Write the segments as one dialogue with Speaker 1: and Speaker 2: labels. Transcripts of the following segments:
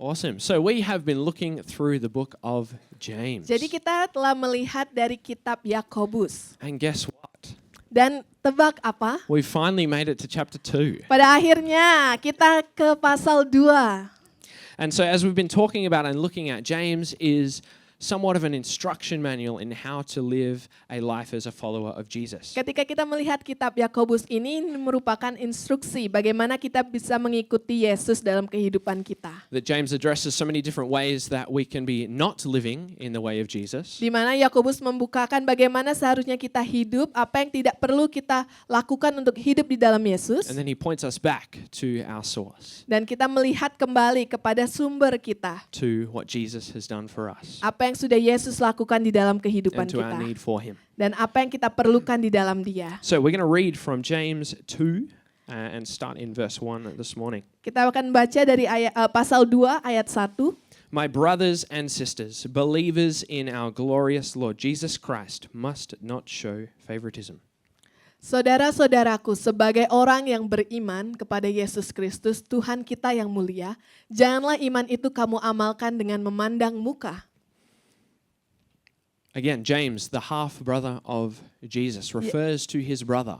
Speaker 1: Awesome. So we have been looking through the book of James.
Speaker 2: Jadi kita telah melihat dari kitab Yakobus.
Speaker 1: And guess what?
Speaker 2: Dan tebak apa?
Speaker 1: We finally made it to chapter 2.
Speaker 2: Pada akhirnya kita ke pasal 2.
Speaker 1: And so as we've been talking about and looking at, James is somewhat of an instruction manual in how to live a life as a follower of Jesus.
Speaker 2: Ketika kita melihat kitab Yakobus ini merupakan instruksi bagaimana kita bisa mengikuti Yesus dalam kehidupan kita.
Speaker 1: That James addresses so many different ways that we can be not living in the way of Jesus.
Speaker 2: Di mana Yakobus membukakan bagaimana seharusnya kita hidup, apa yang tidak perlu kita lakukan untuk hidup di dalam Yesus.
Speaker 1: And then he points us back to our source,
Speaker 2: Dan kita melihat kembali kepada sumber kita.
Speaker 1: to what Jesus has done for us,
Speaker 2: Apa yang sudah Yesus lakukan di dalam kehidupan
Speaker 1: and to our
Speaker 2: kita.
Speaker 1: need for him.
Speaker 2: Dan apa yang kita perlukan di dalam Dia.
Speaker 1: So we're going to read from James 2 and start in verse 1 this morning.
Speaker 2: Kita akan baca dari pasal 2 ayat 1.
Speaker 1: My brothers and sisters, believers in our glorious Lord Jesus Christ, must not show favoritism.
Speaker 2: Saudara-saudaraku, sebagai orang yang beriman kepada Yesus Kristus, Tuhan kita yang mulia, janganlah iman itu kamu amalkan dengan memandang muka.
Speaker 1: Again, James, the half-brother of Jesus, refers to his brother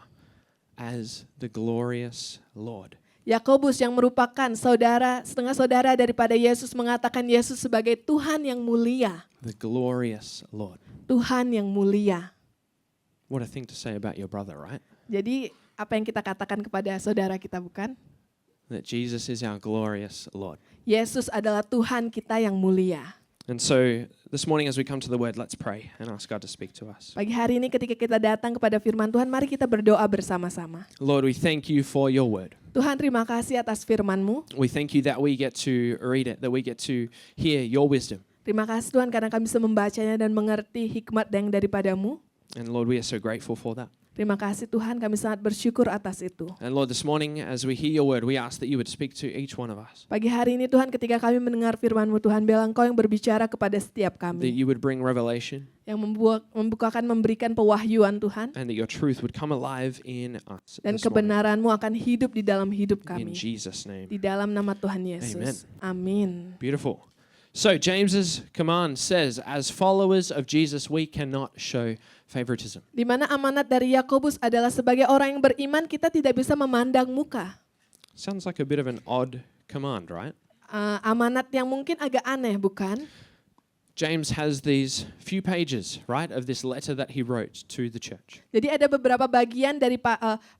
Speaker 1: as the glorious Lord.
Speaker 2: Yakobus yang merupakan setengah saudara daripada Yesus mengatakan Yesus sebagai Tuhan yang mulia.
Speaker 1: The glorious Lord.
Speaker 2: Tuhan yang mulia.
Speaker 1: What a thing to say about your brother, right?
Speaker 2: Jadi apa yang kita katakan kepada saudara kita bukan?
Speaker 1: That Jesus is our glorious Lord.
Speaker 2: Yesus adalah Tuhan kita yang mulia.
Speaker 1: And so this morning as we come to the word, let's pray and ask God to speak to us.
Speaker 2: Pagi hari ini ketika kita datang kepada firman Tuhan, mari kita berdoa bersama-sama.
Speaker 1: Lord, we thank you for your word.
Speaker 2: Tuhan, terima kasih atas firman-Mu.
Speaker 1: We thank you that we get to read it, that we get to hear your wisdom.
Speaker 2: Terima kasih Tuhan karena kami bisa membacanya dan mengerti hikmat yang daripada-Mu.
Speaker 1: And Lord, we are so grateful for that.
Speaker 2: Terima kasih Tuhan, kami sangat bersyukur atas itu.
Speaker 1: And Lord, this morning as we hear your word, we ask that you would speak to each one of us.
Speaker 2: Pagi hari ini Tuhan, ketika kami mendengar firman-Mu Tuhan, biarlah Engkau yang berbicara kepada setiap
Speaker 1: That
Speaker 2: kami.
Speaker 1: you would bring revelation
Speaker 2: Yang memberikan pewahyuan Tuhan.
Speaker 1: and that your truth would come alive in us
Speaker 2: Dan
Speaker 1: this morning.
Speaker 2: kebenaran-Mu akan hidup di dalam hidup
Speaker 1: In
Speaker 2: kami.
Speaker 1: Jesus' name.
Speaker 2: Di dalam nama Tuhan Yesus. Amin.
Speaker 1: Beautiful. So James's command says, as followers of Jesus, we cannot show favoritism.
Speaker 2: Di mana amanat dari Yakobus adalah sebagai orang yang beriman kita tidak bisa memandang muka.
Speaker 1: Sounds like a bit of an odd command, right?
Speaker 2: Amanat yang mungkin agak aneh, bukan?
Speaker 1: James has these few pages, right, of this letter that he wrote to the church.
Speaker 2: Jadi ada beberapa bagian dari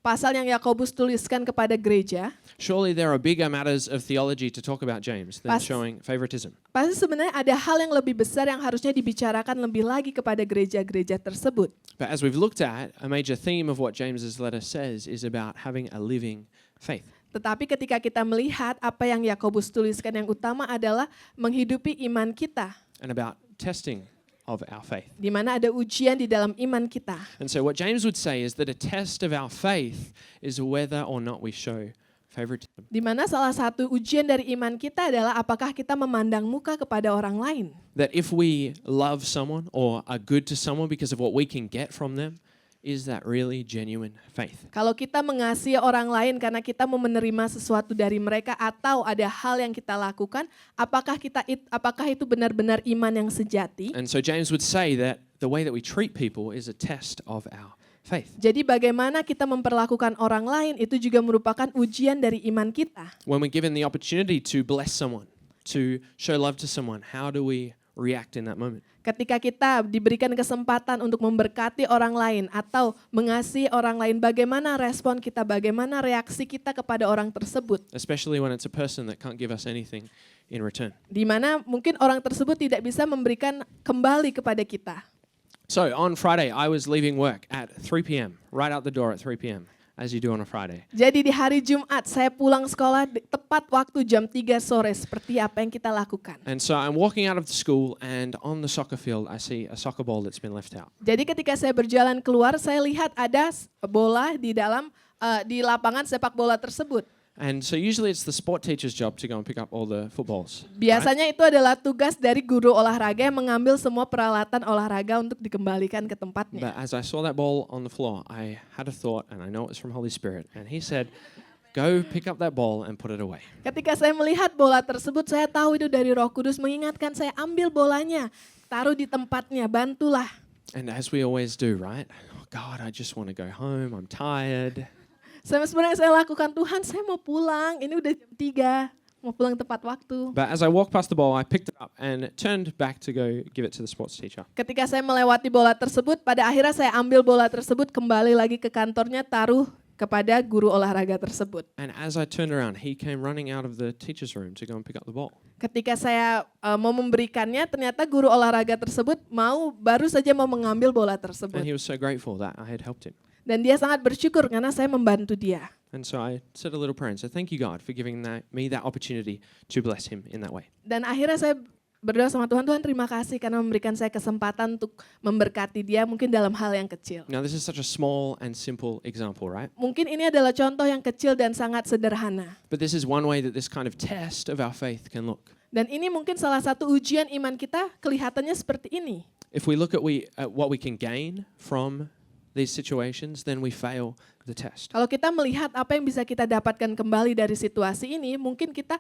Speaker 2: pasal yang Yakobus tuliskan kepada gereja.
Speaker 1: Surely there are bigger matters of theology to talk about James than
Speaker 2: Pas-
Speaker 1: showing favoritism.
Speaker 2: Pasti sebenarnya ada hal yang lebih besar yang harusnya dibicarakan lebih lagi kepada gereja-gereja tersebut.
Speaker 1: But as we've looked at, a major theme of what James's letter says is about having a living faith.
Speaker 2: Tetapi ketika kita melihat apa yang Yakobus tuliskan, yang utama adalah menghidupi iman kita.
Speaker 1: And about testing of our faith.
Speaker 2: Di mana ada ujian di dalam iman kita.
Speaker 1: And so what James would say is that a test of our faith is whether or not we show favoritism.
Speaker 2: Di mana salah satu ujian dari iman kita adalah apakah kita memandang muka kepada orang lain.
Speaker 1: That if we love someone or are good to someone because of what we can get from them, is that really genuine faith?
Speaker 2: Kalau kita mengasihi orang lain karena kita mau menerima sesuatu dari mereka atau ada hal yang kita lakukan, apakah itu benar-benar iman yang sejati?
Speaker 1: And so James would say that the way that we treat people is a test of our faith.
Speaker 2: Jadi bagaimana kita memperlakukan orang lain itu juga merupakan ujian dari iman kita.
Speaker 1: When we're given the opportunity to bless someone, to show love to someone, how do we react in that moment?
Speaker 2: Ketika kita diberikan kesempatan untuk memberkati orang lain atau mengasihi orang lain, bagaimana respon kita, bagaimana reaksi kita kepada orang tersebut?
Speaker 1: Especially when it's a person that can't give us anything in return.
Speaker 2: Di mana mungkin orang tersebut tidak bisa memberikan kembali kepada kita.
Speaker 1: So on Friday, I was leaving work at 3 p.m., right out the door at 3 p.m., as you do on a Friday.
Speaker 2: Jadi di hari Jumat saya pulang sekolah tepat waktu jam 3 sore seperti apa yang kita lakukan.
Speaker 1: And so I'm walking out of the school and on the soccer field I see a soccer ball that's been left out.
Speaker 2: Jadi ketika saya berjalan keluar saya lihat ada bola di lapangan sepak bola tersebut.
Speaker 1: And so usually it's the sport teacher's job to go and pick up all the footballs. Right?
Speaker 2: Biasanya itu adalah tugas dari guru olahraga yang mengambil semua peralatan olahraga untuk dikembalikan ke tempatnya.
Speaker 1: But as I saw that ball on the floor, I had a thought, and I know it was from Holy Spirit. And he said, Go pick up that ball and put it away.
Speaker 2: Ketika saya melihat bola tersebut, saya tahu itu dari Roh Kudus mengingatkan saya, ambil bolanya, taruh di tempatnya, bantulah.
Speaker 1: And as we always do, right? Oh, God, I just want to go home. I'm tired.
Speaker 2: Sebenarnya saya lakukan, Tuhan saya mau pulang, ini udah jam 3, mau pulang tepat waktu.
Speaker 1: But as I walked past the ball, I picked it up and turned back to go give it to the sports teacher.
Speaker 2: Ketika saya melewati bola tersebut, pada akhirnya saya ambil bola tersebut, kembali lagi ke kantornya, taruh kepada guru olahraga tersebut.
Speaker 1: And as I turned around, he came running out of the teacher's room to go and pick up the ball.
Speaker 2: Ketika saya mau memberikannya, ternyata guru olahraga tersebut baru saja mau mengambil bola
Speaker 1: And
Speaker 2: tersebut.
Speaker 1: he was so grateful that I had helped him.
Speaker 2: Dan dia sangat bersyukur karena saya membantu dia.
Speaker 1: And so I said a little prayer and said, thank you, God, for giving me that opportunity to bless him in that way.
Speaker 2: Dan akhirnya saya berdoa sama Tuhan, Tuhan terima kasih karena memberikan saya kesempatan untuk memberkati dia mungkin dalam hal yang kecil.
Speaker 1: Now, this is such a small and simple example, right?
Speaker 2: Mungkin ini adalah contoh yang kecil dan sangat sederhana.
Speaker 1: But this is one way that this kind of test of our faith can look.
Speaker 2: Dan ini mungkin salah satu ujian iman kita kelihatannya seperti ini.
Speaker 1: If we look at what we can gain from these situations, then we fail the test.
Speaker 2: Kalau kita melihat apa yang bisa kita dapatkan kembali dari situasi ini, mungkin kita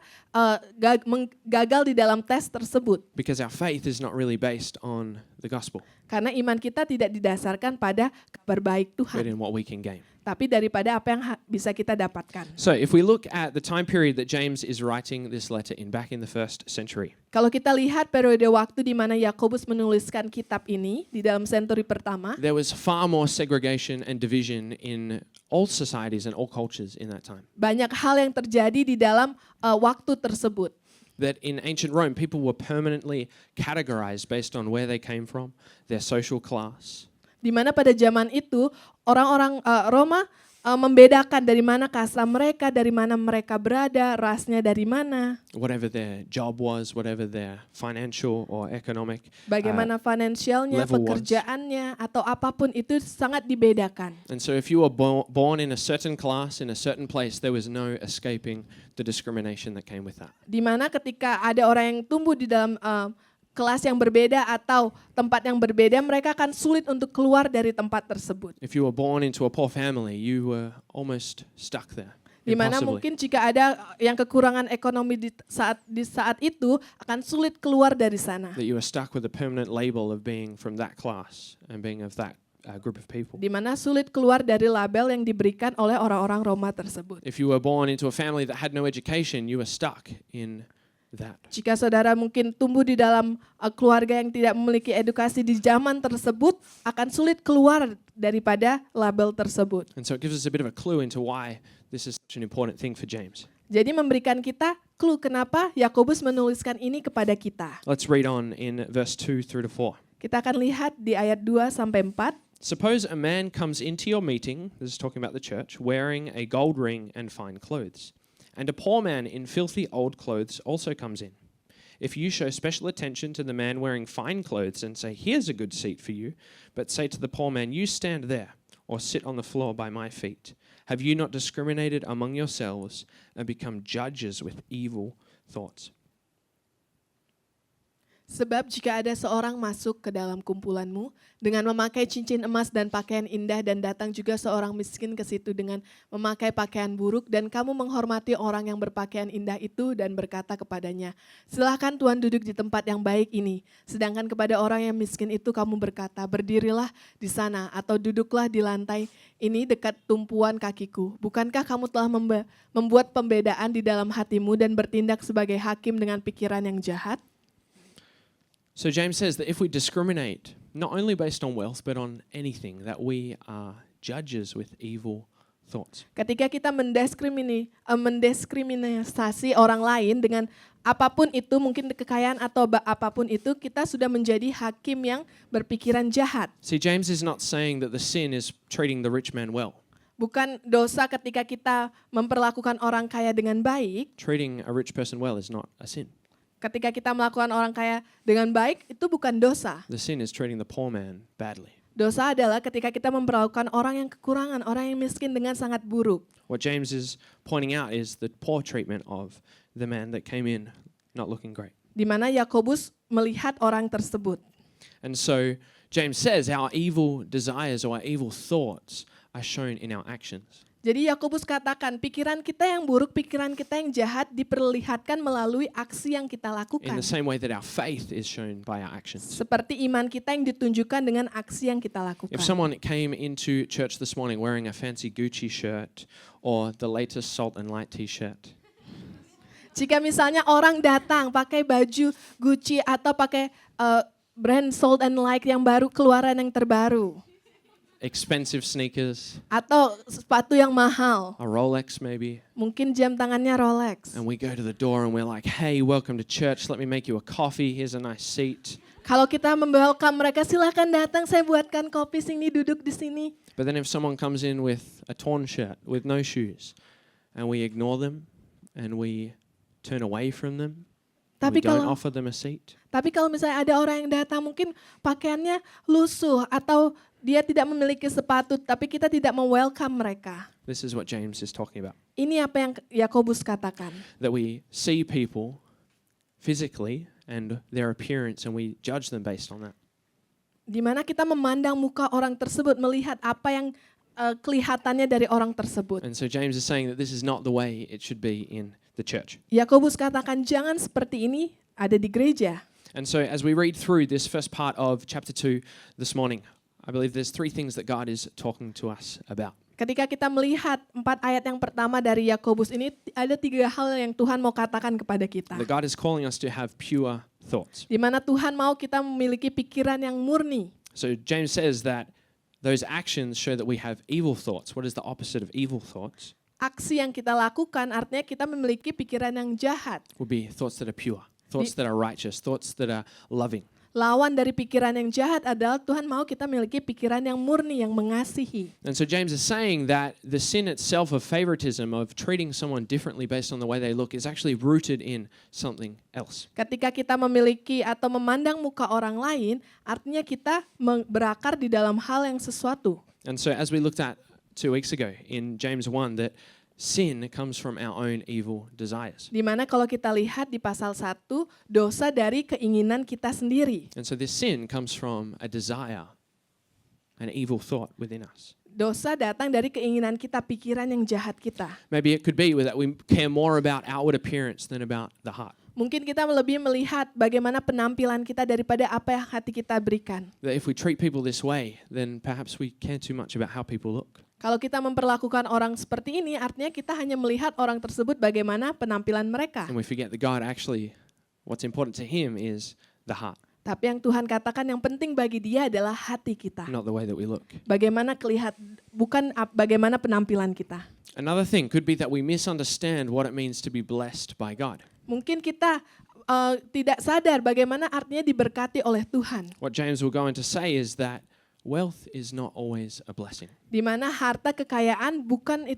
Speaker 2: gagal di dalam tes tersebut.
Speaker 1: Because our faith is not really based on the gospel,
Speaker 2: Karena iman kita tidak didasarkan pada kabar baik
Speaker 1: but
Speaker 2: Tuhan,
Speaker 1: in what we can gain.
Speaker 2: tapi daripada apa yang bisa kita dapatkan.
Speaker 1: So if we look at the time period that James is writing this letter in, back in the 1st century,
Speaker 2: Kalau kita lihat periode waktu di mana Yakobus menuliskan kitab ini di dalam senturi pertama,
Speaker 1: there was far more segregation and division in all societies and all cultures in that time.
Speaker 2: banyak hal yang terjadi di dalam waktu tersebut.
Speaker 1: That in ancient Rome, people were permanently categorized based on where they came from, their social class.
Speaker 2: Di mana pada zaman itu orang-orang Roma membedakan dari mana kasta mereka, dari mana mereka berada, rasnya dari mana,
Speaker 1: Whatever their job was, whatever their financial or economic.
Speaker 2: bagaimana finansialnya,
Speaker 1: level was.
Speaker 2: pekerjaannya, atau apapun itu sangat dibedakan.
Speaker 1: And so if you were born in a certain class, in a certain place, there was no escaping the discrimination that came with that.
Speaker 2: Di mana ketika ada orang yang tumbuh di dalam kelas yang berbeda atau tempat yang berbeda, mereka akan sulit untuk keluar dari tempat tersebut.
Speaker 1: If you were born into a poor family, you were almost stuck there.
Speaker 2: Di mana
Speaker 1: Impossibly.
Speaker 2: mungkin jika ada yang kekurangan ekonomi di saat itu akan sulit keluar dari sana.
Speaker 1: That you were stuck with a permanent label of being from that class and being of that group of people.
Speaker 2: Di mana sulit keluar dari label yang diberikan oleh orang-orang Roma tersebut.
Speaker 1: If you were born into a family that had no education, you were stuck in that.
Speaker 2: Jika saudara mungkin tumbuh di dalam keluarga yang tidak memiliki edukasi di zaman tersebut, akan sulit keluar daripada label tersebut.
Speaker 1: And so it gives us a bit of a clue into why this is such an important thing for James.
Speaker 2: Jadi memberikan kita clue kenapa Yakobus menuliskan ini kepada kita.
Speaker 1: Let's read on in verse 2 through to 4.
Speaker 2: Kita akan lihat di ayat 2 sampai 4.
Speaker 1: Suppose a man comes into your meeting, this is talking about the church, wearing a gold ring and fine clothes. And a poor man in filthy old clothes also comes in. If you show special attention to the man wearing fine clothes and say, here's a good seat for you, but say to the poor man, you stand there or sit on the floor by my feet, have you not discriminated among yourselves and become judges with evil thoughts?
Speaker 2: Sebab jika ada seorang masuk ke dalam kumpulanmu dengan memakai cincin emas dan pakaian indah dan datang juga seorang miskin ke situ dengan memakai pakaian buruk dan kamu menghormati orang yang berpakaian indah itu dan berkata kepadanya, silakan Tuhan duduk di tempat yang baik ini. Sedangkan kepada orang yang miskin itu kamu berkata, berdirilah di sana atau duduklah di lantai ini dekat tumpuan kakiku. Bukankah kamu telah membuat pembedaan di dalam hatimu dan bertindak sebagai hakim dengan pikiran yang jahat?
Speaker 1: So James says that if we discriminate, not only based on wealth, but on anything, that we are judges with evil thoughts.
Speaker 2: Ketika kita mendiskriminasi orang lain dengan apapun itu, mungkin kekayaan atau apapun itu, kita sudah menjadi hakim yang berpikiran jahat.
Speaker 1: See, James is not saying that the sin is treating the rich man well.
Speaker 2: Bukan dosa ketika kita memperlakukan orang kaya dengan baik.
Speaker 1: Treating a rich person well is not a sin.
Speaker 2: Ketika kita melakukan orang kaya dengan baik, itu bukan dosa.
Speaker 1: The sin is treating the poor man badly.
Speaker 2: Dosa adalah ketika kita memperlakukan orang yang kekurangan, orang yang miskin dengan sangat buruk.
Speaker 1: What James is pointing out is the poor treatment of the man that came in not looking great.
Speaker 2: Di mana Yakobus melihat orang tersebut.
Speaker 1: And so James says our evil desires or our evil thoughts are shown in our actions.
Speaker 2: Jadi Yakobus katakan, pikiran kita yang buruk, pikiran kita yang jahat diperlihatkan melalui aksi yang kita
Speaker 1: In
Speaker 2: lakukan.
Speaker 1: the same way that our faith is shown by our actions.
Speaker 2: Seperti iman kita yang ditunjukkan dengan aksi yang kita lakukan.
Speaker 1: If someone came into church this morning wearing a fancy Gucci shirt or the latest Salt and Light t-shirt,
Speaker 2: Jika misalnya orang datang pakai baju Gucci atau pakai brand Salt and Light yang baru, keluaran yang terbaru,
Speaker 1: expensive sneakers,
Speaker 2: atau sepatu yang mahal,
Speaker 1: a Rolex maybe,
Speaker 2: mungkin jam tangannya Rolex.
Speaker 1: and we go to the door and we're like, hey, welcome to church, let me make you a coffee, here's a nice seat.
Speaker 2: Kalau kita welcome mereka, silahkan datang, saya buatkan kopi sini, duduk di sini.
Speaker 1: But then if someone comes in with a torn shirt, with no shoes, and we ignore them, and we turn away from them, and we
Speaker 2: Tapi
Speaker 1: don't
Speaker 2: kalau
Speaker 1: offer them a seat,
Speaker 2: Tapi kalau misalnya ada orang yang datang mungkin pakaiannya lusuh atau dia tidak memiliki sepatu, tapi kita tidak welcome mereka.
Speaker 1: this is what James is talking about.
Speaker 2: Ini apa yang Yakobus katakan.
Speaker 1: That we see people physically and their appearance and we judge them based on that.
Speaker 2: Di mana kita memandang muka orang tersebut, melihat apa yang kelihatannya dari orang tersebut.
Speaker 1: And so James is saying that this is not the way it should be in the church.
Speaker 2: Yakobus katakan jangan seperti ini ada di gereja.
Speaker 1: And so as we read through this first part of chapter 2 this morning, I believe there's three things that God is talking to us about.
Speaker 2: Ketika kita melihat 4 ayat yang pertama dari Yakobus ini, ada 3 hal yang Tuhan mau katakan kepada kita.
Speaker 1: That God is calling us to have pure thoughts.
Speaker 2: Di mana Tuhan mau kita memiliki pikiran yang murni.
Speaker 1: So James says that those actions show that we have evil thoughts. What is the opposite of evil thoughts?
Speaker 2: Aksi yang kita lakukan artinya kita memiliki pikiran yang jahat.
Speaker 1: Would be thoughts that are pure, thoughts that are righteous, thoughts that are loving.
Speaker 2: Lawan dari pikiran yang jahat adalah Tuhan mau kita memiliki pikiran yang murni, yang mengasihi.
Speaker 1: And so James is saying that the sin itself of favoritism, of treating someone differently based on the way they look, is actually rooted in something else.
Speaker 2: Ketika kita memiliki atau memandang muka orang lain, artinya kita berakar di dalam hal yang sesuatu.
Speaker 1: And so as we looked at 2 weeks ago in James 1, that sin comes from our own evil desires.
Speaker 2: Di mana kalau kita lihat di pasal 1, dosa dari keinginan kita sendiri.
Speaker 1: And so this sin comes from a desire, an evil thought within us.
Speaker 2: Dosa datang dari keinginan kita, pikiran yang jahat kita.
Speaker 1: Maybe it could be that we care more about outward appearance than about the heart.
Speaker 2: Mungkin kita lebih melihat bagaimana penampilan kita daripada apa yang hati kita berikan.
Speaker 1: That if we treat people this way, then perhaps we care too much about how people look.
Speaker 2: Kalau kita memperlakukan orang seperti ini, artinya kita hanya melihat orang tersebut bagaimana penampilan mereka.
Speaker 1: And we forget that God actually, what's important to him is the heart,
Speaker 2: Tapi yang Tuhan katakan yang penting bagi dia adalah hati kita.
Speaker 1: not the way that we look.
Speaker 2: Bagaimana bukan bagaimana penampilan kita.
Speaker 1: Another thing could be that we misunderstand what it means to be blessed by God.
Speaker 2: Mungkin kita tidak sadar bagaimana artinya diberkati oleh Tuhan.
Speaker 1: What James will go on to say is that wealth is not always a blessing.
Speaker 2: Di mana harta kekayaan bukan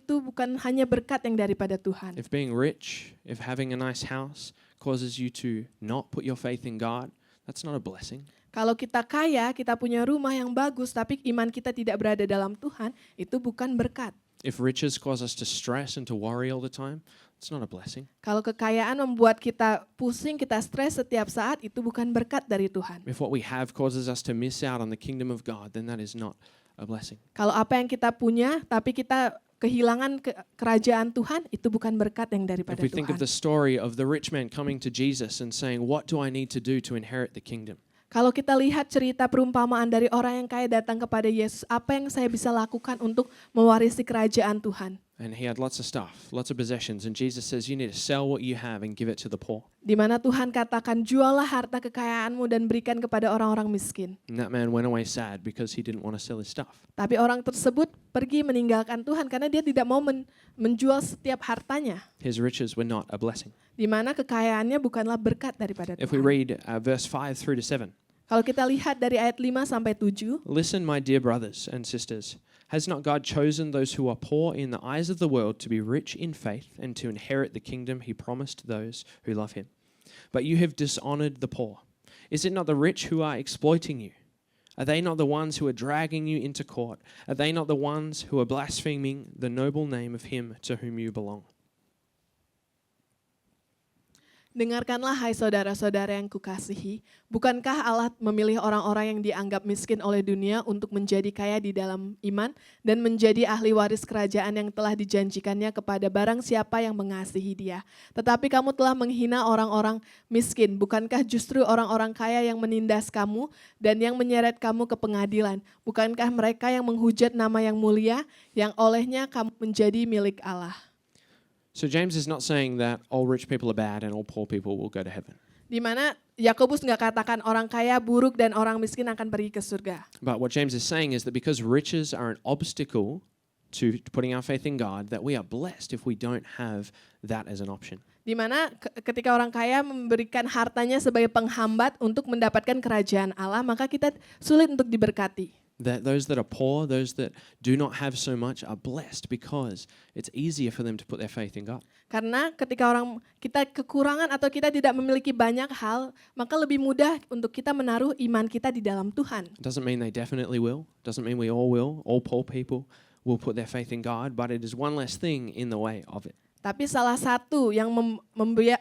Speaker 2: hanya berkat yang daripada Tuhan.
Speaker 1: If being rich, if having a nice house causes you to not put your faith in God, that's not a blessing.
Speaker 2: Kalau kita kaya, kita punya rumah yang bagus, tapi iman kita tidak berada dalam Tuhan, itu bukan berkat.
Speaker 1: If riches cause us to stress and to worry all the time, it's not a blessing.
Speaker 2: Kalau kekayaan membuat kita pusing, kita stres setiap saat, itu bukan berkat dari Tuhan.
Speaker 1: If what we have causes us to miss out on the kingdom of God, then that is not a blessing.
Speaker 2: Kalau apa yang kita punya, tapi kita kehilangan kerajaan Tuhan, itu bukan berkat yang daripada
Speaker 1: If we think of
Speaker 2: Tuhan.
Speaker 1: the story of the rich man coming to Jesus and saying, what do I need to do to inherit the kingdom?
Speaker 2: Kalau kita lihat cerita perumpamaan dari orang yang kaya datang kepada Yesus, apa yang saya bisa lakukan untuk mewarisi kerajaan Tuhan?
Speaker 1: And he had lots of stuff, lots of possessions. And Jesus says, you need to sell what you have and give it to the poor.
Speaker 2: Di mana Tuhan katakan, jualah harta kekayaanmu dan berikan kepada orang-orang miskin.
Speaker 1: And that man went away sad because he didn't want to sell his stuff.
Speaker 2: Tapi orang tersebut pergi meninggalkan Tuhan karena dia tidak mau menjual setiap hartanya.
Speaker 1: His riches were not a blessing.
Speaker 2: Di mana kekayaannya bukanlah berkat daripada
Speaker 1: If we
Speaker 2: Tuhan.
Speaker 1: read verse 5 through to 7.
Speaker 2: Kalau kita lihat dari ayat 5 sampai 7,
Speaker 1: Listen, my dear brothers and sisters. Has not God chosen those who are poor in the eyes of the world to be rich in faith and to inherit the kingdom he promised those who love him? But you have dishonored the poor. Is it not the rich who are exploiting you? Are they not the ones who are dragging you into court? Are they not the ones who are blaspheming the noble name of him to whom you belong?
Speaker 2: Dengarkanlah hai saudara-saudara yang kukasihi, bukankah Allah memilih orang-orang yang dianggap miskin oleh dunia untuk menjadi kaya di dalam iman dan menjadi ahli waris kerajaan yang telah dijanjikannya kepada barang siapa yang mengasihi Dia. Tetapi kamu telah menghina orang-orang miskin, bukankah justru orang-orang kaya yang menindas kamu dan yang menyeret kamu ke pengadilan? Bukankah mereka yang menghujat nama yang mulia, yang olehnya kamu menjadi milik Allah?
Speaker 1: So James is not saying that all rich people are bad and all poor people will go to heaven.
Speaker 2: Di mana Yakobus nggak katakan orang kaya buruk dan orang miskin akan pergi ke surga.
Speaker 1: But what James is saying is that because riches are an obstacle to putting our faith in God, that we are blessed if we don't have that as an option.
Speaker 2: Di mana ketika orang kaya memberikan hartanya sebagai penghambat untuk mendapatkan kerajaan Allah, maka kita sulit untuk diberkati.
Speaker 1: That those that are poor, those that do not have so much are blessed because it's easier for them to put their faith in God.
Speaker 2: Karena ketika orang kita kekurangan atau kita tidak memiliki banyak hal, maka lebih mudah untuk kita menaruh iman kita di dalam Tuhan.
Speaker 1: It doesn't mean they definitely will. Doesn't mean we all will. All poor people will put their faith in God, but it is one less thing in the way of it.
Speaker 2: Tapi salah satu yang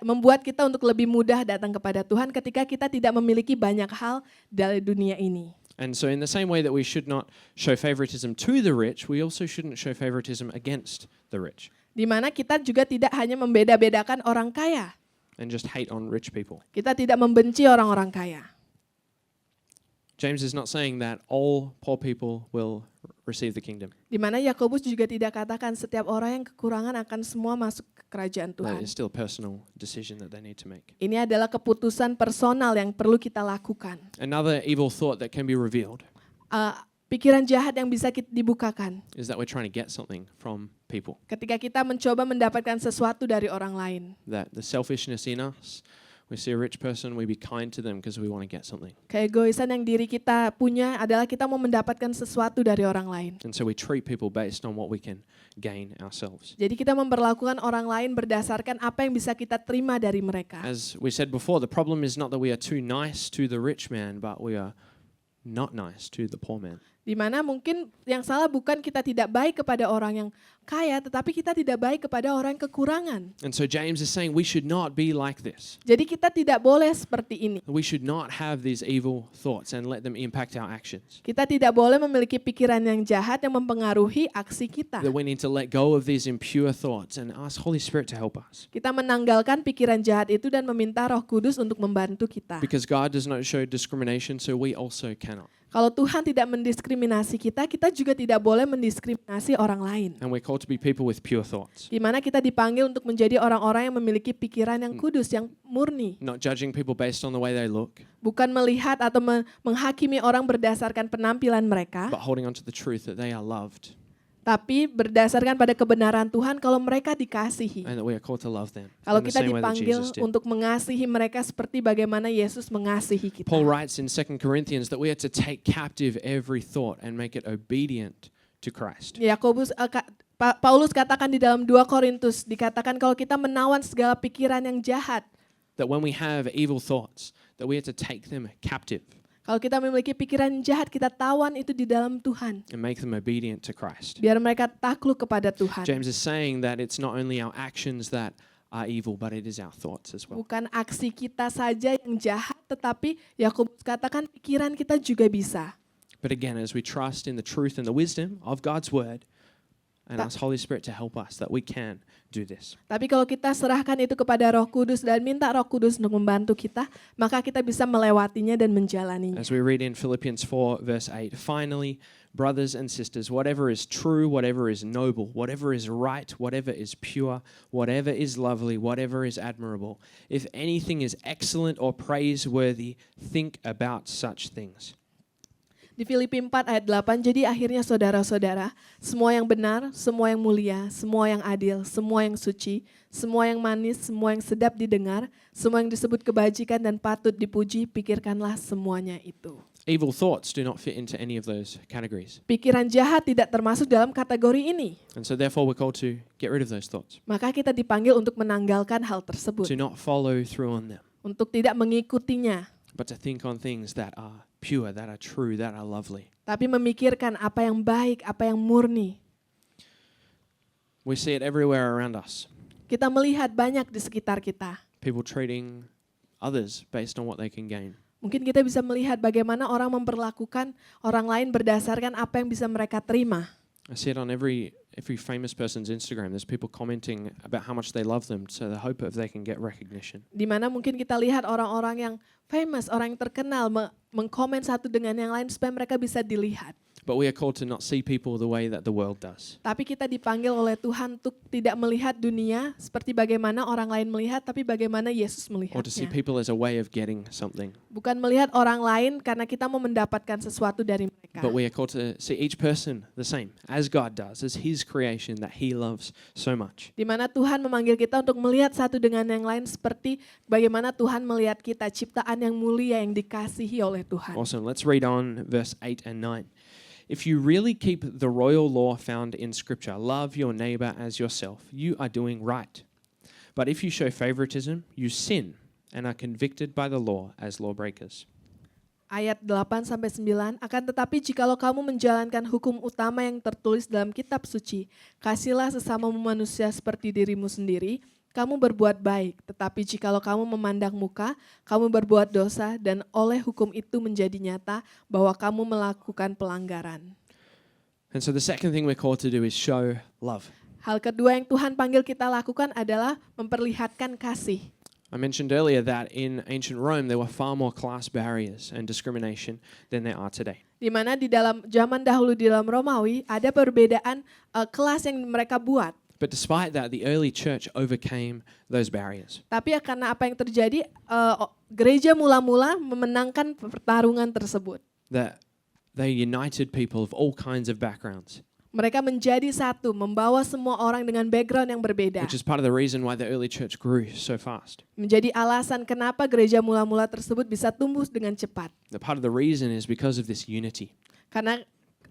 Speaker 2: membuat kita untuk lebih mudah datang kepada Tuhan ketika kita tidak memiliki banyak hal dari dunia ini.
Speaker 1: And so in the same way that we should not show favoritism to the rich, we also shouldn't show favoritism against the rich.
Speaker 2: Di mana kita juga tidak hanya membeda-bedakan orang kaya.
Speaker 1: And just hate on rich people.
Speaker 2: Kita tidak membenci orang-orang kaya.
Speaker 1: James is not saying that all poor people will receive the kingdom.
Speaker 2: Di mana Yakobus juga tidak katakan setiap orang yang kekurangan akan semua masuk ke kerajaan
Speaker 1: No,
Speaker 2: Tuhan.
Speaker 1: it's still a personal decision that they need to make.
Speaker 2: Ini adalah keputusan personal yang perlu kita lakukan.
Speaker 1: Another evil thought that can be revealed
Speaker 2: Pikiran jahat yang bisa kita dibukakan
Speaker 1: is that we're trying to get something from people.
Speaker 2: ketika kita mencoba mendapatkan sesuatu dari orang lain.
Speaker 1: That the selfishness in us, we see a rich person, we be kind to them because we want to get something.
Speaker 2: Keegoisan yang diri kita punya adalah kita mau mendapatkan sesuatu dari orang lain.
Speaker 1: And so we treat people based on what we can gain ourselves.
Speaker 2: Jadi kita memperlakukan orang lain berdasarkan apa yang bisa kita terima dari mereka.
Speaker 1: As we said before, the problem is not that we are too nice to the rich man, but we are not nice to the poor man.
Speaker 2: Di mana mungkin yang salah bukan kita tidak baik kepada orang yang kaya, tetapi kita tidak baik kepada orang yang kekurangan.
Speaker 1: And so James is saying we should not be like this.
Speaker 2: Jadi kita tidak boleh seperti ini.
Speaker 1: We should not have these evil thoughts and let them impact our actions.
Speaker 2: Kita tidak boleh memiliki pikiran yang jahat yang mempengaruhi aksi kita.
Speaker 1: That we need to let go of these impure thoughts and ask Holy Spirit to help us.
Speaker 2: Kita menanggalkan pikiran jahat itu dan meminta Roh Kudus untuk membantu kita.
Speaker 1: Because God does not show discrimination, so we also cannot.
Speaker 2: Kalau Tuhan tidak mendiskriminasi kita, kita juga tidak boleh mendiskriminasi orang lain.
Speaker 1: And we're called to be people with pure thoughts.
Speaker 2: Di mana kita dipanggil untuk menjadi orang-orang yang memiliki pikiran yang kudus, yang murni.
Speaker 1: Not judging people based on the way they look,
Speaker 2: Bukan melihat atau menghakimi orang berdasarkan penampilan mereka,
Speaker 1: but holding on to the truth that they are loved
Speaker 2: tapi berdasarkan pada kebenaran Tuhan kalau mereka dikasihi.
Speaker 1: and that we are called to love them.
Speaker 2: Kalau
Speaker 1: in the
Speaker 2: kita
Speaker 1: same way that
Speaker 2: dipanggil
Speaker 1: Jesus did.
Speaker 2: untuk mengasihi mereka seperti bagaimana Yesus mengasihi kita.
Speaker 1: Paul writes in 2 Corinthians that we are to take captive every thought and make it obedient to Christ.
Speaker 2: Paulus katakan di dalam 2 Korintus, dikatakan kalau kita menawan segala pikiran yang jahat.
Speaker 1: That when we have evil thoughts, that we are to take them captive
Speaker 2: Kalau kita memiliki pikiran jahat, kita tawan itu di dalam Tuhan.
Speaker 1: and make them obedient to Christ.
Speaker 2: Biar mereka takluk kepada Tuhan.
Speaker 1: James is saying that it's not only our actions that are evil, but it is our thoughts as well.
Speaker 2: Bukan aksi kita saja yang jahat, tetapi Yakobus katakan pikiran kita juga bisa.
Speaker 1: But again, as we trust in the truth and the wisdom of God's word and ask Holy Spirit to help us, that we can do this.
Speaker 2: Tapi kalau kita serahkan itu kepada Roh Kudus dan minta Roh Kudus untuk membantu kita, maka kita bisa melewatinya dan menjalaninya.
Speaker 1: As we read in Philippians 4 verse 8, finally, brothers and sisters, whatever is true, whatever is noble, whatever is right, whatever is pure, whatever is lovely, whatever is admirable, if anything is excellent or praiseworthy, think about such things.
Speaker 2: Di Filipi 4 ayat 8, jadi akhirnya saudara-saudara, semua yang benar, semua yang mulia, semua yang adil, semua yang suci, semua yang manis, semua yang sedap didengar, semua yang disebut kebajikan dan patut dipuji, pikirkanlah semuanya itu.
Speaker 1: Evil thoughts do not fit into any of those categories.
Speaker 2: Pikiran jahat tidak termasuk dalam kategori ini.
Speaker 1: And so therefore we're called to get rid of those thoughts,
Speaker 2: Maka kita dipanggil untuk menanggalkan hal tersebut,
Speaker 1: to not follow through on them,
Speaker 2: untuk tidak mengikutinya,
Speaker 1: but to think on things that are pure, that are true, that are lovely.
Speaker 2: tapi memikirkan apa yang baik, apa yang murni.
Speaker 1: We see it everywhere around us.
Speaker 2: Kita melihat banyak di sekitar kita.
Speaker 1: people treating others based on what they can gain.
Speaker 2: Mungkin kita bisa melihat bagaimana orang memperlakukan orang lain berdasarkan apa yang bisa mereka terima.
Speaker 1: I see it on every famous person's Instagram. There's people commenting about how much they love them, so the hope of they can get recognition.
Speaker 2: Di mana mungkin kita lihat orang-orang yang famous, orang yang terkenal mengkomen satu dengan yang lain supaya mereka bisa dilihat.
Speaker 1: But we are called to not see people the way that the world does.
Speaker 2: Tapi kita dipanggil oleh Tuhan untuk tidak melihat dunia seperti bagaimana orang lain melihat, tapi bagaimana Yesus
Speaker 1: Or to see
Speaker 2: melihatnya.
Speaker 1: people as a way of getting something.
Speaker 2: Bukan melihat orang lain karena kita mau mendapatkan sesuatu dari mereka.
Speaker 1: But we are called to see each person the same, as God does, as His creation that He loves so much.
Speaker 2: Di mana Tuhan memanggil kita untuk melihat satu dengan yang lain seperti bagaimana Tuhan melihat kita, ciptaan yang mulia yang dikasihi oleh Tuhan.
Speaker 1: Awesome. Let's read on verse 8 and 9. If you really keep the royal law found in Scripture, love your neighbor as yourself, you are doing right. But if you show favoritism, you sin and are convicted by the law as lawbreakers.
Speaker 2: Ayat 8-9, akan tetapi jikalau kamu menjalankan hukum utama yang tertulis dalam kitab suci, kasihlah sesamamu manusia seperti dirimu sendiri, kamu berbuat baik. Tetapi jikalau kamu memandang muka, kamu berbuat dosa dan oleh hukum itu menjadi nyata bahwa kamu melakukan pelanggaran.
Speaker 1: And so the second thing we're called to do is show love.
Speaker 2: Hal kedua yang Tuhan panggil kita lakukan adalah memperlihatkan kasih.
Speaker 1: I mentioned earlier that in ancient Rome there were far more class barriers and discrimination than there are today.
Speaker 2: Di mana di dalam zaman dahulu di dalam Romawi ada perbedaan kelas yang mereka buat.
Speaker 1: But despite that, the early church overcame those barriers.
Speaker 2: Tapi karena apa yang terjadi, gereja mula-mula memenangkan pertarungan tersebut.
Speaker 1: That they united people of all kinds of backgrounds,
Speaker 2: Mereka menjadi satu, membawa semua orang dengan background yang berbeda.
Speaker 1: which is part of the reason why the early church grew so fast.
Speaker 2: Menjadi alasan kenapa gereja mula-mula tersebut bisa tumbuh dengan cepat.
Speaker 1: The part of the reason is because of this unity.
Speaker 2: Karena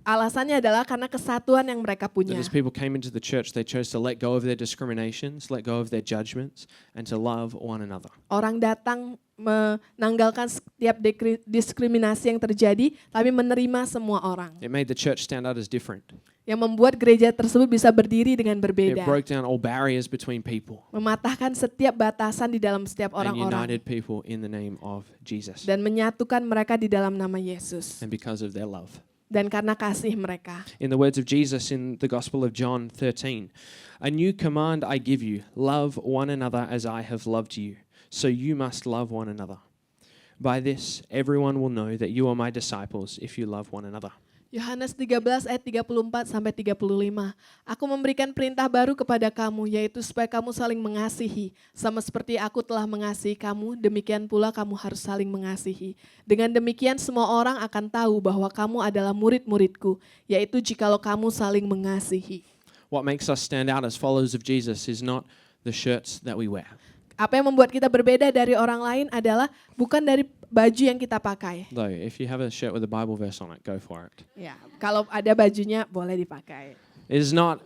Speaker 2: alasannya adalah karena kesatuan yang mereka punya.
Speaker 1: That as people came into the church, they chose to let go of their discriminations, let go of their judgments, and to love one another.
Speaker 2: Orang datang menanggalkan setiap diskriminasi yang terjadi, tapi menerima semua orang.
Speaker 1: It made the church stand out as different.
Speaker 2: Yang membuat gereja tersebut bisa berdiri dengan
Speaker 1: It
Speaker 2: berbeda.
Speaker 1: broke down all barriers between people
Speaker 2: Mematahkan setiap batasan di dalam setiap
Speaker 1: and
Speaker 2: orang-orang.
Speaker 1: united people in the name of Jesus
Speaker 2: Dan menyatukan mereka di dalam nama Yesus.
Speaker 1: and because of their love.
Speaker 2: Dan karena kasih mereka.
Speaker 1: In the words of Jesus in the Gospel of John 13, a new command I give you, love one another as I have loved you. So you must love one another. By this, everyone will know that you are my disciples if you love one another.
Speaker 2: Yohanes 13 ayat 34-35. Aku memberikan perintah baru kepada kamu, yaitu supaya kamu saling mengasihi. Sama seperti aku telah mengasihi kamu, demikian pula kamu harus saling mengasihi. Dengan demikian semua orang akan tahu bahwa kamu adalah murid-muridku, yaitu jikalau kamu saling mengasihi.
Speaker 1: What makes us stand out as followers of Jesus is not the shirts that we wear.
Speaker 2: Apa yang membuat kita berbeda dari orang lain adalah bukan dari baju yang kita pakai.
Speaker 1: Though, if you have a shirt with a Bible verse on it, go for it.
Speaker 2: Ya, kalau ada bajunya boleh dipakai.
Speaker 1: It is not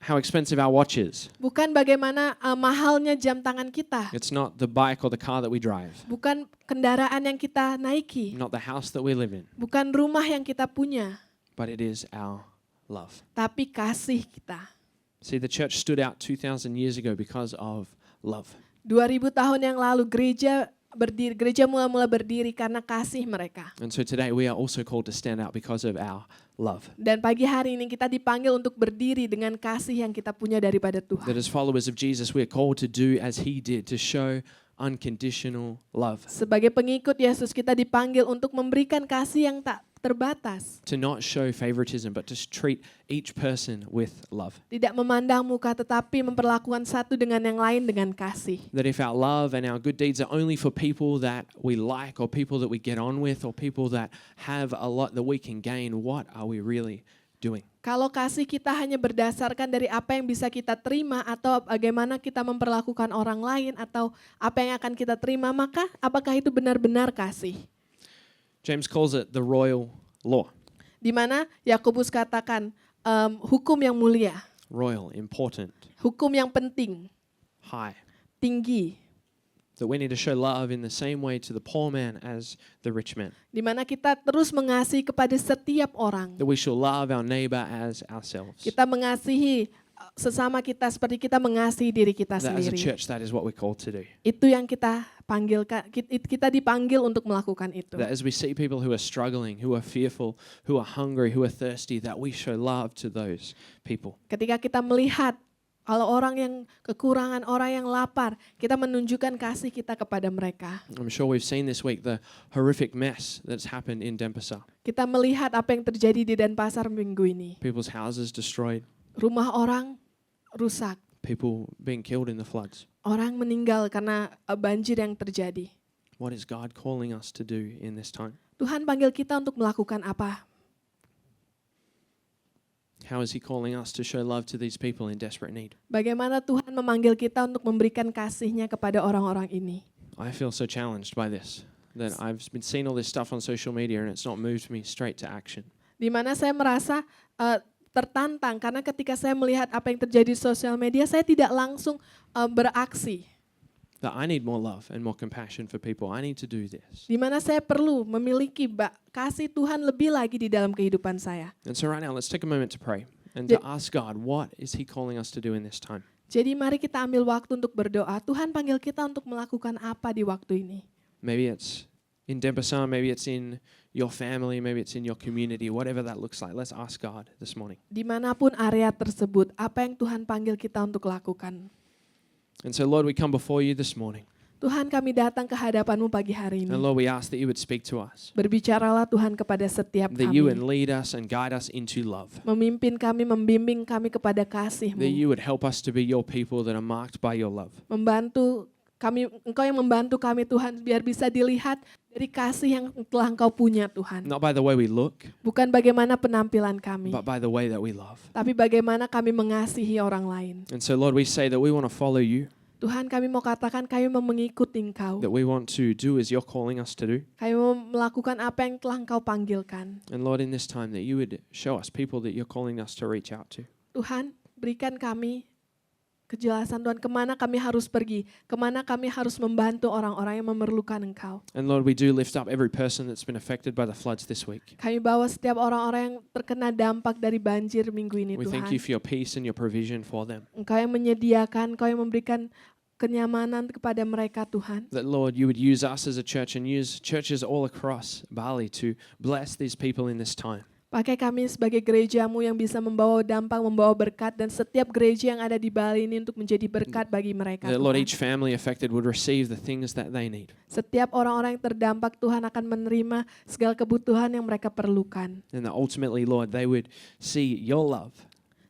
Speaker 1: how expensive our watch is.
Speaker 2: Bukan bagaimana mahalnya jam tangan kita.
Speaker 1: It's not the bike or the car that we drive.
Speaker 2: Bukan kendaraan yang kita naiki.
Speaker 1: Not the house that we live in.
Speaker 2: Bukan rumah yang kita punya.
Speaker 1: But it is our love.
Speaker 2: Tapi kasih kita.
Speaker 1: See, the church stood out 2,000 years ago because of love.
Speaker 2: 2000 tahun yang lalu gereja mula-mula berdiri karena kasih mereka.
Speaker 1: And so today we are also called to stand out because of our love.
Speaker 2: Dan pagi hari ini kita dipanggil untuk berdiri dengan kasih yang kita punya daripada
Speaker 1: That
Speaker 2: Tuhan.
Speaker 1: as followers of Jesus, we are called to do as He did, to show unconditional love.
Speaker 2: Sebagai pengikut Yesus kita dipanggil untuk memberikan kasih yang tak terbatas.
Speaker 1: To not show favoritism, but to treat each person with love.
Speaker 2: Tidak memandang muka tetapi memperlakukan satu dengan yang lain dengan kasih.
Speaker 1: That if our love and our good deeds are only for people that we like or people that we get on with or people that have a lot that we can gain, what are we really doing?
Speaker 2: Kalau kasih kita hanya berdasarkan dari apa yang bisa kita terima atau bagaimana kita memperlakukan orang lain atau apa yang akan kita terima, maka apakah itu benar-benar kasih?
Speaker 1: James calls it the royal law.
Speaker 2: Di mana Yakobus katakan hukum yang mulia,
Speaker 1: Royal, important,
Speaker 2: hukum yang penting,
Speaker 1: high.
Speaker 2: tinggi.
Speaker 1: That we need to show love in the same way to the poor man as the rich man.
Speaker 2: Di mana kita terus mengasihi kepada setiap orang.
Speaker 1: That we shall love our neighbor as ourselves.
Speaker 2: Kita mengasihi sesama kita seperti kita mengasihi diri kita
Speaker 1: That as a
Speaker 2: sendiri.
Speaker 1: church, that is what we're called to do.
Speaker 2: Itu yang kita dipanggil untuk melakukan itu.
Speaker 1: That as we see people who are struggling, who are fearful, who are hungry, who are thirsty, that we show love to those people.
Speaker 2: Ketika kita melihat kalau orang yang kekurangan, orang yang lapar, kita menunjukkan kasih kita kepada mereka.
Speaker 1: I'm sure we've seen this week the horrific mess that's happened in Denpasar.
Speaker 2: Kita melihat apa yang terjadi di Denpasar minggu ini.
Speaker 1: People's houses destroyed,
Speaker 2: Rumah orang rusak.
Speaker 1: people being killed in the floods.
Speaker 2: Orang meninggal karena banjir yang terjadi.
Speaker 1: What is God calling us to do in this time?
Speaker 2: Tuhan panggil kita untuk melakukan apa?
Speaker 1: How is He calling us to show love to these people in desperate need?
Speaker 2: Bagaimana Tuhan memanggil kita untuk memberikan kasih-Nya kepada orang-orang ini?
Speaker 1: I feel so challenged by this, that I've been seeing all this stuff on social media and it's not moved me straight to action.
Speaker 2: Di mana saya merasa tertantang karena ketika saya melihat apa yang terjadi di sosial media, saya tidak langsung beraksi.
Speaker 1: That I need more love and more compassion for people. I need to do this.
Speaker 2: Di mana saya perlu memiliki kasih Tuhan lebih lagi di dalam kehidupan saya.
Speaker 1: And so right now, let's take a moment to pray and
Speaker 2: Ja-
Speaker 1: to ask God, what is He calling us to do in this time?
Speaker 2: Jadi mari kita ambil waktu untuk berdoa. Tuhan panggil kita untuk melakukan apa di waktu ini?
Speaker 1: Maybe it's in Denpasar, maybe it's in your family, maybe it's in your community, whatever that looks like. Let's ask God this morning.
Speaker 2: Dimanapun area tersebut, apa yang Tuhan panggil kita untuk lakukan?
Speaker 1: And so, Lord, we come before you this morning.
Speaker 2: Tuhan, kami datang ke hadapan-Mu pagi hari ini.
Speaker 1: And Lord, we ask that you would speak to us,
Speaker 2: Berbicaralah Tuhan kepada setiap
Speaker 1: that you would
Speaker 2: kami.
Speaker 1: lead us and guide us into love,
Speaker 2: Memimpin kami, membimbing kami kepada
Speaker 1: that
Speaker 2: kasih-Mu.
Speaker 1: you would help us to be your people that are marked by your love.
Speaker 2: Membantu kami, Engkau yang membantu kami Tuhan, biar bisa dilihat dari kasih yang telah Engkau punya Tuhan.
Speaker 1: Not by the way we look,
Speaker 2: Bukan bagaimana penampilan kami,
Speaker 1: but by the way that we love.
Speaker 2: tapi bagaimana kami mengasihi orang lain.
Speaker 1: And so, Lord, we say that we want to follow you,
Speaker 2: Tuhan, kami mau katakan kami mau mengikuti Engkau.
Speaker 1: that we want to do as you're calling us to do.
Speaker 2: Kami mau melakukan apa yang telah Engkau panggilkan.
Speaker 1: And Lord, in this time, that you would show us people that you're calling us to reach out to.
Speaker 2: Tuhan, berikan kami kejelasan Tuhan, kemana kami harus pergi, kemana kami harus membantu orang-orang yang memerlukan Engkau.
Speaker 1: And Lord, we do lift up every person that's been affected by the floods this week.
Speaker 2: Kami bawa setiap orang-orang yang terkena dampak dari banjir minggu ini
Speaker 1: We thank you
Speaker 2: Tuhan.
Speaker 1: for your peace and your provision for them.
Speaker 2: Engkau yang menyediakan, Engkau yang memberikan kenyamanan kepada mereka Tuhan.
Speaker 1: That, Lord, you would use us as a church and use churches all across Bali to bless these people in this time.
Speaker 2: Pakai kami sebagai gerejamu yang bisa membawa dampak, membawa berkat, dan setiap gereja yang ada di Bali ini untuk menjadi berkat bagi mereka
Speaker 1: That, Lord,
Speaker 2: Tuhan.
Speaker 1: each family affected would receive the things that they need.
Speaker 2: Setiap orang-orang yang terdampak Tuhan akan menerima segala kebutuhan yang mereka perlukan.
Speaker 1: And that ultimately, Lord, they would see your love,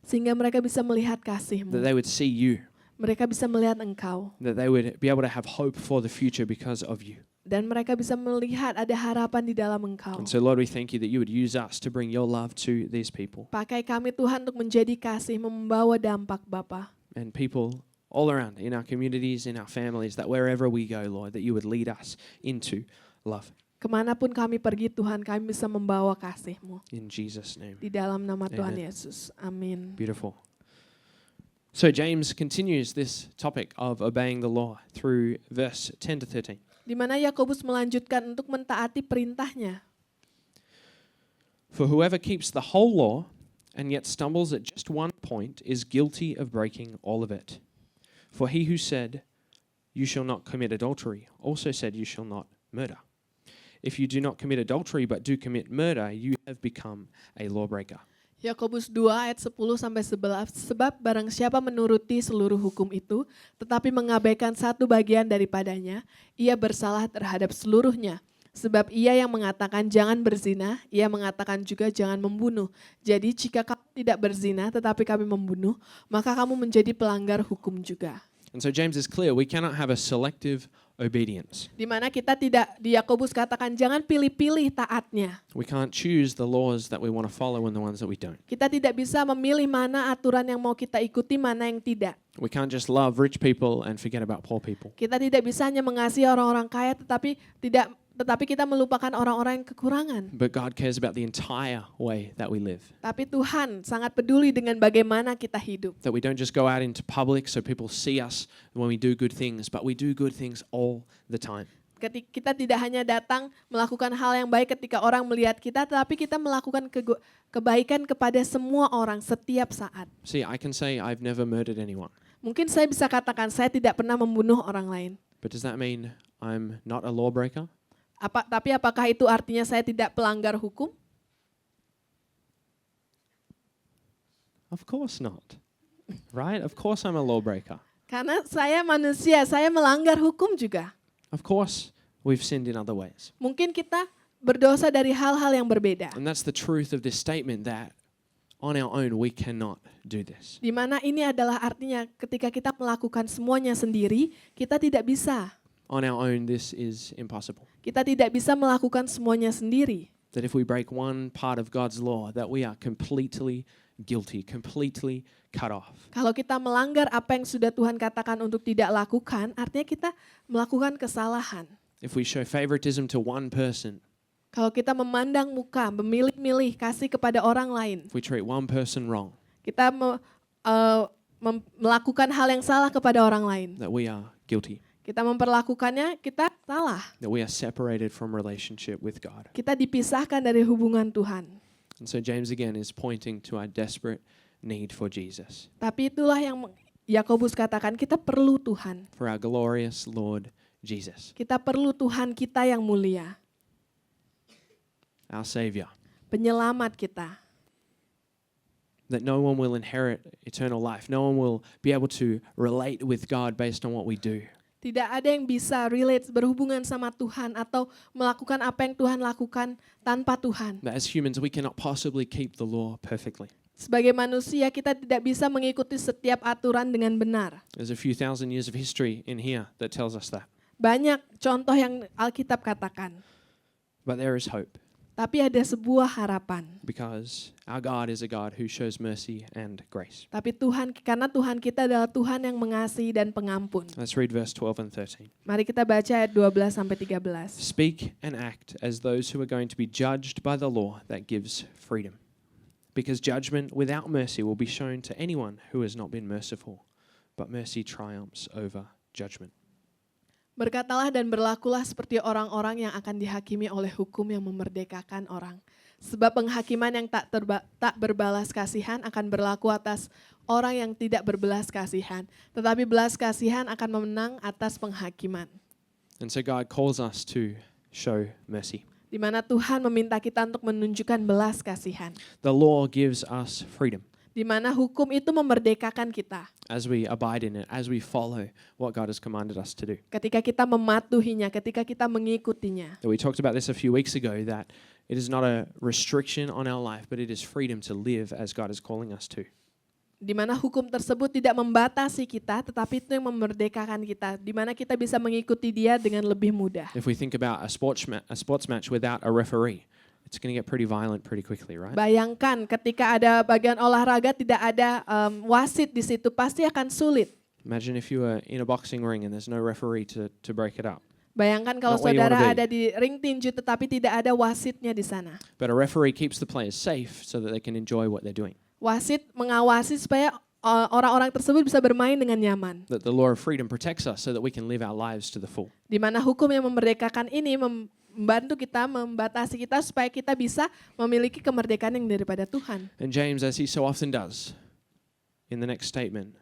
Speaker 2: Sehingga mereka bisa melihat
Speaker 1: that
Speaker 2: kasih-Mu.
Speaker 1: they would see you,
Speaker 2: Mereka bisa melihat Engkau.
Speaker 1: that they would be able to have hope for the future because of you.
Speaker 2: Dan mereka bisa melihat ada harapan di dalam Engkau.
Speaker 1: And so, Lord, we thank you that you would use us to bring your love to these people
Speaker 2: Pakai kami Tuhan untuk menjadi kasih, membawa dampak Bapa.
Speaker 1: and people all around in our communities, in our families, that wherever we go, Lord, that you would lead us into love.
Speaker 2: Kemanapun kami pergi Tuhan, kami bisa membawa kasih-Mu.
Speaker 1: In Jesus' name.
Speaker 2: Di dalam nama Tuhan
Speaker 1: Amen.
Speaker 2: Yesus. Amin.
Speaker 1: Beautiful. So James continues this topic of obeying the law through verse 10 to 13.
Speaker 2: Di mana Yakobus melanjutkan untuk mentaati perintahnya.
Speaker 1: For whoever keeps the whole law and yet stumbles at just one point is guilty of breaking all of it. For he who said, "You shall not commit adultery," also said, "You shall not murder." If you do not commit adultery but do commit murder, you have become a lawbreaker.
Speaker 2: Yakobus 2 ayat 10 sampai 11, sebab barang siapa menuruti seluruh hukum itu, tetapi mengabaikan satu bagian daripadanya, ia bersalah terhadap seluruhnya. Sebab ia yang mengatakan jangan berzina, ia mengatakan juga jangan membunuh. Jadi jika kamu tidak berzina tetapi kami membunuh, maka kamu menjadi pelanggar hukum juga.
Speaker 1: And so James is clear, we cannot have a selective obedience.
Speaker 2: Di mana kita tidak, di Yakobus katakan jangan pilih-pilih taatnya.
Speaker 1: We can't choose the laws that we want to follow and the ones that we don't.
Speaker 2: Kita tidak bisa memilih mana aturan yang mau kita ikuti, mana yang tidak.
Speaker 1: We can't just love rich people and forget about poor people.
Speaker 2: Kita tidak bisa hanya mengasihi orang-orang kaya tetapi kita melupakan orang-orang yang kekurangan.
Speaker 1: But God cares about the entire way that we live.
Speaker 2: Tapi Tuhan sangat peduli dengan bagaimana kita hidup.
Speaker 1: That we don't just go out into public so people see us when we do good things, but we do good things all the time.
Speaker 2: Kita tidak hanya datang melakukan hal yang baik ketika orang melihat kita, tetapi kita melakukan kebaikan kepada semua orang setiap saat.
Speaker 1: See, I can say I've never murdered anyone,
Speaker 2: Mungkin saya bisa katakan saya tidak pernah membunuh orang lain.
Speaker 1: but does that mean I'm not a lawbreaker?
Speaker 2: Tapi apakah itu artinya saya tidak pelanggar hukum?
Speaker 1: Of course not. Right? Of course I'm a lawbreaker.
Speaker 2: Karena saya manusia, saya melanggar hukum juga.
Speaker 1: Of course we've sinned in other ways.
Speaker 2: Mungkin kita berdosa dari hal-hal yang berbeda.
Speaker 1: And that's the truth of this statement, that on our own we cannot do this.
Speaker 2: Di mana ini adalah artinya ketika kita melakukan semuanya sendiri, kita tidak bisa.
Speaker 1: On our own this is impossible.
Speaker 2: Kita tidak bisa melakukan semuanya sendiri.
Speaker 1: That if we break one part of God's law, that we are completely guilty, completely cut off.
Speaker 2: Kalau kita melanggar apa yang sudah Tuhan katakan untuk tidak lakukan, artinya kita melakukan kesalahan.
Speaker 1: If we show favoritism to one person,
Speaker 2: Kalau kita memandang muka, memilih-milih, kasih kepada orang lain,
Speaker 1: if we treat one person wrong,
Speaker 2: kita melakukan hal yang salah kepada orang lain.
Speaker 1: that we are guilty,
Speaker 2: Kita memperlakukannya, kita salah.
Speaker 1: that we are separated from relationship with God.
Speaker 2: Kita dipisahkan dari hubungan Tuhan.
Speaker 1: And so James again is pointing to our desperate need for Jesus,
Speaker 2: Tapi itulah yang Yakobus katakan, kita perlu Tuhan.
Speaker 1: for our glorious Lord Jesus,
Speaker 2: Kita perlu Tuhan kita yang mulia,
Speaker 1: our Savior.
Speaker 2: penyelamat kita.
Speaker 1: That no one will inherit eternal life. No one will be able to relate with God based on what we do.
Speaker 2: Tidak ada yang bisa relate, berhubungan sama Tuhan atau melakukan apa yang Tuhan lakukan tanpa Tuhan.
Speaker 1: That as humans, we cannot possibly keep the law perfectly.
Speaker 2: Sebagai manusia, kita tidak bisa mengikuti setiap aturan dengan benar.
Speaker 1: There's a few thousand years of history in here that tells us that.
Speaker 2: Banyak contoh yang Alkitab katakan.
Speaker 1: But there is hope,
Speaker 2: Tapi ada sebuah harapan.
Speaker 1: because our God is a God who shows mercy and grace.
Speaker 2: Tapi karena Tuhan kita adalah Tuhan yang mengasihi dan pengampun.
Speaker 1: Let's read verse 12 and 13.
Speaker 2: Mari kita baca ayat 12 sampai 13.
Speaker 1: Speak and act as those who are going to be judged by the law that gives freedom. Because judgment without mercy will be shown to anyone who has not been merciful, but mercy triumphs over judgment.
Speaker 2: Berkatalah dan berlakulah seperti orang-orang yang akan dihakimi oleh hukum yang memerdekakan orang. Sebab penghakiman yang tak berbalas kasihan akan berlaku atas orang yang tidak berbelas kasihan. Tetapi belas kasihan akan memenang atas penghakiman.
Speaker 1: And so God calls us to show mercy.
Speaker 2: Di mana Tuhan meminta kita untuk menunjukkan belas kasihan.
Speaker 1: The law gives us freedom
Speaker 2: Di mana hukum itu memerdekakan kita.
Speaker 1: as we abide in it, as we follow what God has commanded us to do.
Speaker 2: Ketika kita mematuhinya, ketika kita mengikutinya.
Speaker 1: We talked about this a few weeks ago, that it is not a restriction on our life, but it is freedom to live as God is calling us to.
Speaker 2: Di mana hukum tersebut tidak membatasi kita, tetapi itu yang memerdekakan kita. Di mana kita bisa mengikuti dia dengan lebih mudah.
Speaker 1: If we think about a sports match without a referee, it's going to get pretty violent pretty quickly, right?
Speaker 2: Bayangkan ketika ada bagian olahraga tidak ada wasit di situ, pasti akan sulit.
Speaker 1: Imagine if you were in a boxing ring and there's no referee to break it up.
Speaker 2: Bayangkan kalau
Speaker 1: Not where you wanna
Speaker 2: saudara
Speaker 1: be.
Speaker 2: ada di ring tinju tetapi tidak ada wasitnya di sana.
Speaker 1: But a referee keeps the players safe so that they can enjoy what they're doing.
Speaker 2: Wasit mengawasi supaya orang-orang tersebut bisa bermain dengan nyaman.
Speaker 1: That the law of freedom protects us so that we can live our lives to the full.
Speaker 2: Di mana hukum yang memerdekakan ini membantu kita, membatasi kita supaya kita bisa memiliki kemerdekaan yang daripada Tuhan.
Speaker 1: And James, as he so often does, in the next statement,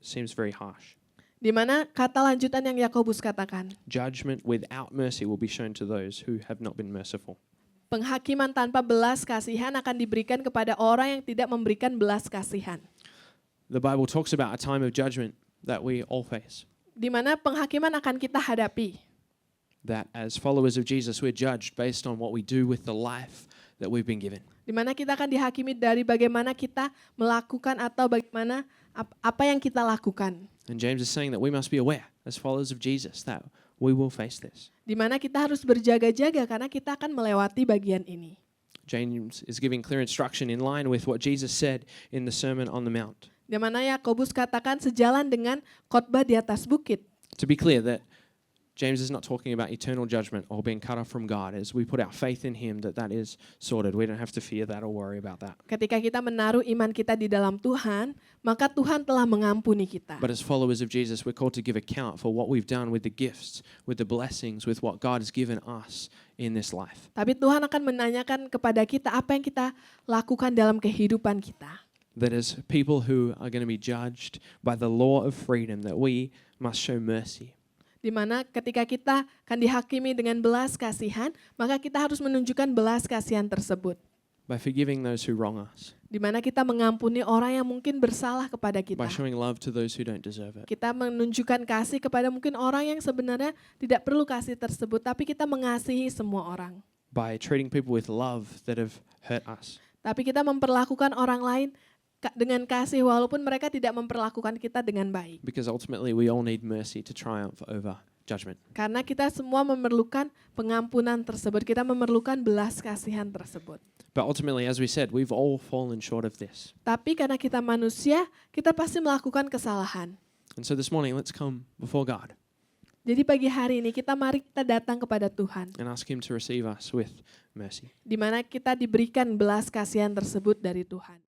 Speaker 1: seems very harsh.
Speaker 2: Di mana kata lanjutan yang Yakobus katakan,
Speaker 1: Judgment without mercy will be shown to those who have not been merciful.
Speaker 2: penghakiman tanpa belas kasihan akan diberikan kepada orang yang tidak memberikan belas kasihan.
Speaker 1: The Bible talks about a time of judgment that we all face.
Speaker 2: Di mana penghakiman akan kita hadapi.
Speaker 1: That as followers of Jesus, we're judged based on what we do with the life that we've been given.
Speaker 2: Di mana kita akan dihakimi dari bagaimana kita melakukan atau bagaimana apa yang kita lakukan.
Speaker 1: And James is saying that we must be aware as followers of Jesus that we will face this.
Speaker 2: Di mana kita harus berjaga-jaga karena kita akan melewati bagian ini.
Speaker 1: James is giving clear instruction in line with what Jesus said in the Sermon on the Mount.
Speaker 2: Di mana Yakobus katakan sejalan dengan khotbah di atas bukit.
Speaker 1: To be clear, that James is not talking about eternal judgment or being cut off from God. As we put our faith in him, that is sorted. We don't have to fear that or worry about that.
Speaker 2: Ketika kita menaruh iman kita di dalam Tuhan, maka Tuhan telah mengampuni kita.
Speaker 1: But as followers of Jesus, we're called to give account for what we've done with the gifts, with the blessings, with what God has given us in this life.
Speaker 2: Tapi Tuhan akan menanyakan kepada kita apa yang kita lakukan dalam kehidupan kita.
Speaker 1: That as people who are going to be judged by the law of freedom, that we must show mercy.
Speaker 2: Di mana ketika kita akan dihakimi dengan belas kasihan, maka kita harus menunjukkan belas kasihan tersebut.
Speaker 1: By forgiving those who wrong us.
Speaker 2: Di mana kita mengampuni orang yang mungkin bersalah kepada kita.
Speaker 1: By showing love to those who don't deserve it.
Speaker 2: Kita menunjukkan kasih kepada mungkin orang yang sebenarnya tidak perlu kasih tersebut, tapi kita mengasihi semua orang.
Speaker 1: By treating people with love that have hurt us.
Speaker 2: Tapi kita memperlakukan orang lain dengan kasih walaupun mereka tidak memperlakukan kita dengan baik.
Speaker 1: Because ultimately we all need mercy to triumph over judgment.
Speaker 2: Karena kita semua memerlukan pengampunan tersebut, kita memerlukan belas kasihan tersebut.
Speaker 1: But ultimately, as we said, we've all fallen short of this.
Speaker 2: Tapi karena kita manusia, kita pasti melakukan kesalahan.
Speaker 1: And so this morning, let's come before God
Speaker 2: Jadi pagi hari ini mari kita datang kepada Tuhan.
Speaker 1: and ask him to receive us with mercy.
Speaker 2: Di mana kita diberikan belas kasihan tersebut dari Tuhan.